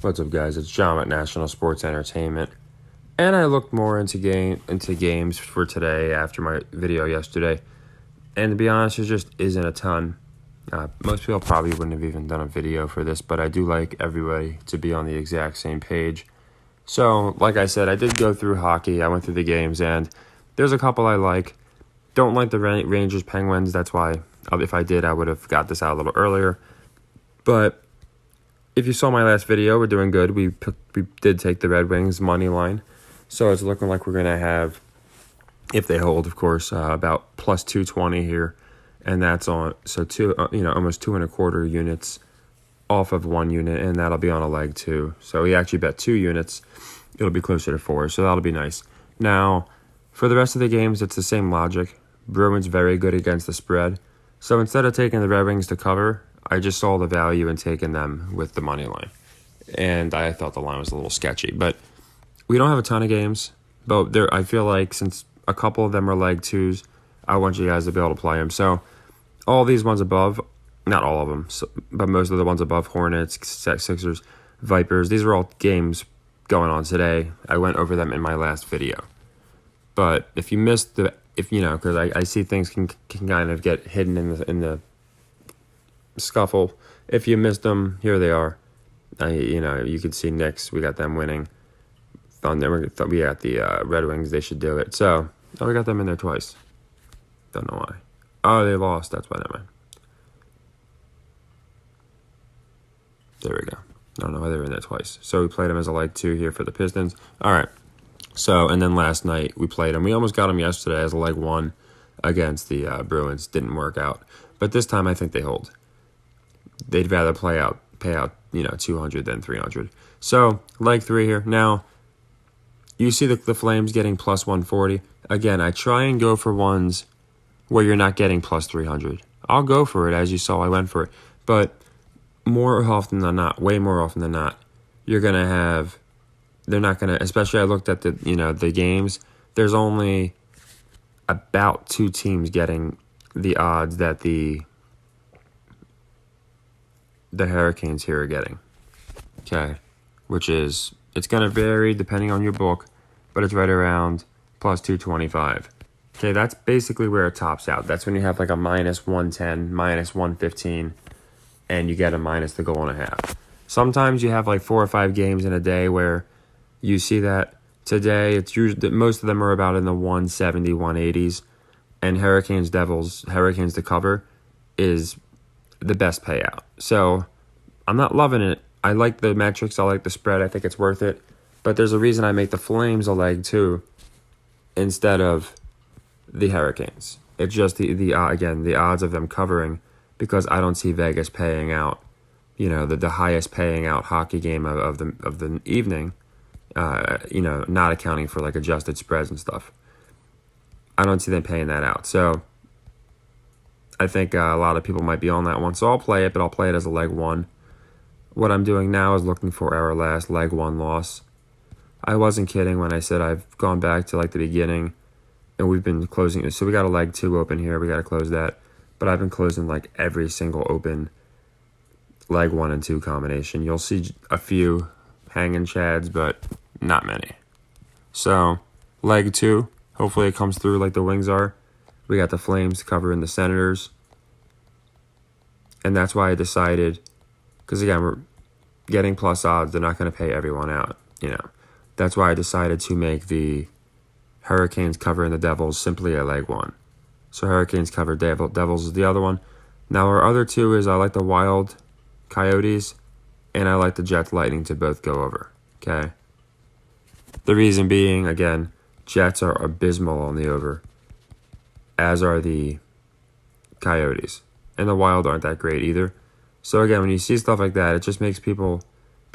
What's up, guys? It's John at National Sports Entertainment, and I looked more into games for today after my video yesterday. And to be honest, there just isn't a ton. Most people probably wouldn't have even done a video for this, but I do like everybody to be on the exact same page. So, like I said, I did go through hockey. I went through the games, and there's a couple I like. Don't like the Rangers Penguins. That's why, if I did, I would have got this out a little earlier. But if you saw my last video, we're doing good. We did take the Red Wings money line, so it's looking like we're gonna have, if they hold, of course, about plus 220 here, and that's on almost 2.25 units off of 1 unit, and that'll be on a leg too. So we actually bet 2 units. It'll be closer to 4, so that'll be nice. Now, for the rest of the games, it's the same logic. Bruins very good against the spread, so instead of taking the Red Wings to cover, I just saw the value in taking them with the money line. And I thought the line was a little sketchy. But we don't have a ton of games. But I feel like since a couple of them are leg twos, I want you guys to be able to play them. So all these ones above, not all of them, but most of the ones above, Hornets, Sixers, Vipers, these are all games going on today. I went over them in my last video. But if you missed because I see things can kind of get hidden in the scuffle. If you missed them, here they are. You can see Knicks. We got them winning. Thunder. We got the Red Wings. They should do it. So, we got them in there twice. Don't know why. Oh, they lost. That's why. Never mind. There we go. I don't know why they were in there twice. So we played them as a leg 2 here for the Pistons. All right. So, and then last night we played them. We almost got them yesterday as a leg 1 against the Bruins. Didn't work out. But this time I think they hold. They'd rather pay out 200 than 300. So, leg 3 here. Now, you see the Flames getting plus 140. Again, I try and go for ones where you're not getting plus 300. I'll go for it, as you saw, I went for it. But more often than not, way more often than not, they're not going to, especially I looked at the games, there's only about 2 teams getting the odds that the Hurricanes here are getting. Okay. Which is, it's going to vary depending on your book, but it's right around plus 225. Okay, that's basically where it tops out. That's when you have like a minus 110, minus 115, and you get a minus the goal and a half. Sometimes you have like 4 or 5 games in a day where you see that. Today, it's usually, most of them are about in the 170, 180s, and Hurricanes to cover is the best payout. So I'm not loving it. I like the metrics. I like the spread. I think it's worth it. But there's a reason I make the Flames a leg 2 instead of the Hurricanes. It's just the odds of them covering, because I don't see Vegas paying out, the highest paying out hockey game of the evening, not accounting for like adjusted spreads and stuff. I don't see them paying that out. So I think a lot of people might be on that one. So I'll play it, but I'll play it as a leg 1. What I'm doing now is looking for our last leg 1 loss. I wasn't kidding when I said I've gone back to like the beginning, and we've been closing it. So we got a leg 2 open here. We got to close that. But I've been closing like every single open leg 1 and 2 combination. You'll see a few hanging chads, but not many. So leg 2, hopefully it comes through like the Wings are. We got the Flames covering the Senators. And that's why I decided, because again, we're getting plus odds. They're not going to pay everyone out, That's why I decided to make the Hurricanes covering the Devils simply a leg 1. So Hurricanes cover Devils is the other one. Now our other 2 is I like the Wild Coyotes, and I like the Jets Lightning to both go over. Okay. The reason being, again, Jets are abysmal on the over, as are the Coyotes. And the Wild aren't that great either. So again, when you see stuff like that, it just makes people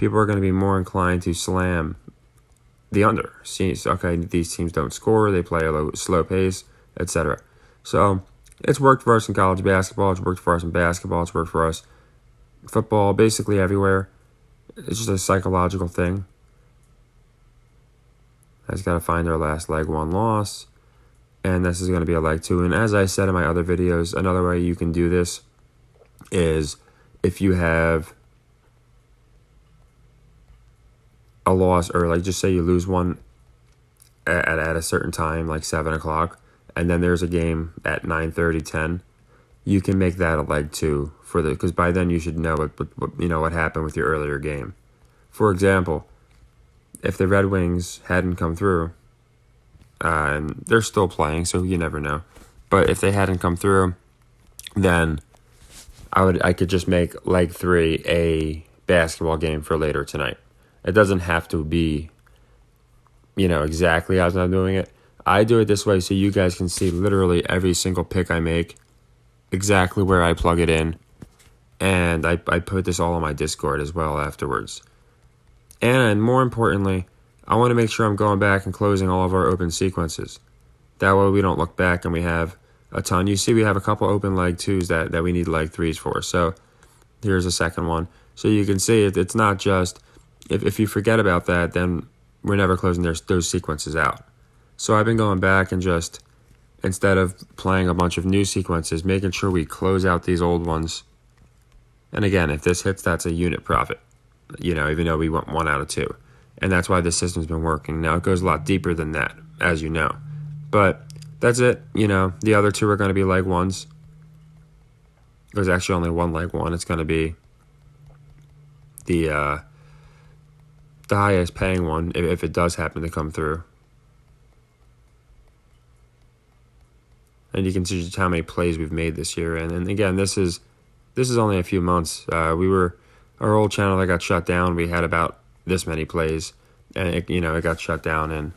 are going to be more inclined to slam the under. See, okay, these teams don't score, they play a slow pace, etc. So it's worked for us in college basketball, it's worked for us in basketball, it's worked for us in football, basically everywhere. It's just a psychological thing. I just got to find our last leg 1 loss. And this is going to be a leg 2. And as I said in my other videos, another way you can do this is if you have a loss, or like just say you lose one at a certain time, like 7 o'clock, and then there's a game at 9:30, 10. You can make that a leg 2 because by then you should know what happened with your earlier game. For example, if the Red Wings hadn't come through, and they're still playing, so you never know. But if they hadn't come through, then I could just make leg 3 a basketball game for later tonight. It doesn't have to be, exactly as I'm doing it. I do it this way so you guys can see literally every single pick I make, exactly where I plug it in, and I put this all on my Discord as well afterwards. And more importantly, I want to make sure I'm going back and closing all of our open sequences. That way we don't look back and we have a ton. You see we have a couple open leg 2s that we need leg 3s for. So here's a second one. So you can see it's not just, if you forget about that, then we're never closing those sequences out. So I've been going back and just, instead of playing a bunch of new sequences, making sure we close out these old ones. And again, if this hits, that's a unit profit, even though we went 1 out of 2. And that's why this system's been working. Now, it goes a lot deeper than that, as you know. But that's it. The other 2 are going to be leg 1s. There's actually only one leg 1. It's going to be the highest paying one, if it does happen to come through. And you can see just how many plays we've made this year. And again, this is only a few months. Our old channel that got shut down, we had about this many plays, and it got shut down, and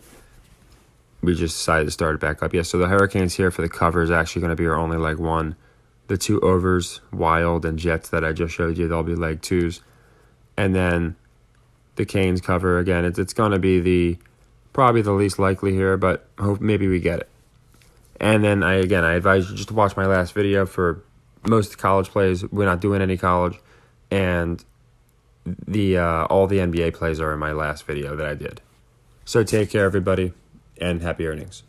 we just decided to start it back up. Yeah, so the Hurricanes here for the cover is actually going to be our only leg 1. The 2 overs, Wild and Jets, that I just showed you, they'll be leg 2s. And then the Canes cover, again, it's going to be probably the least likely here, but hope maybe we get it. And then I advise you just to watch my last video for most college plays. We're not doing any college, and all the NBA plays are in my last video that I did. So take care, everybody, and happy earnings.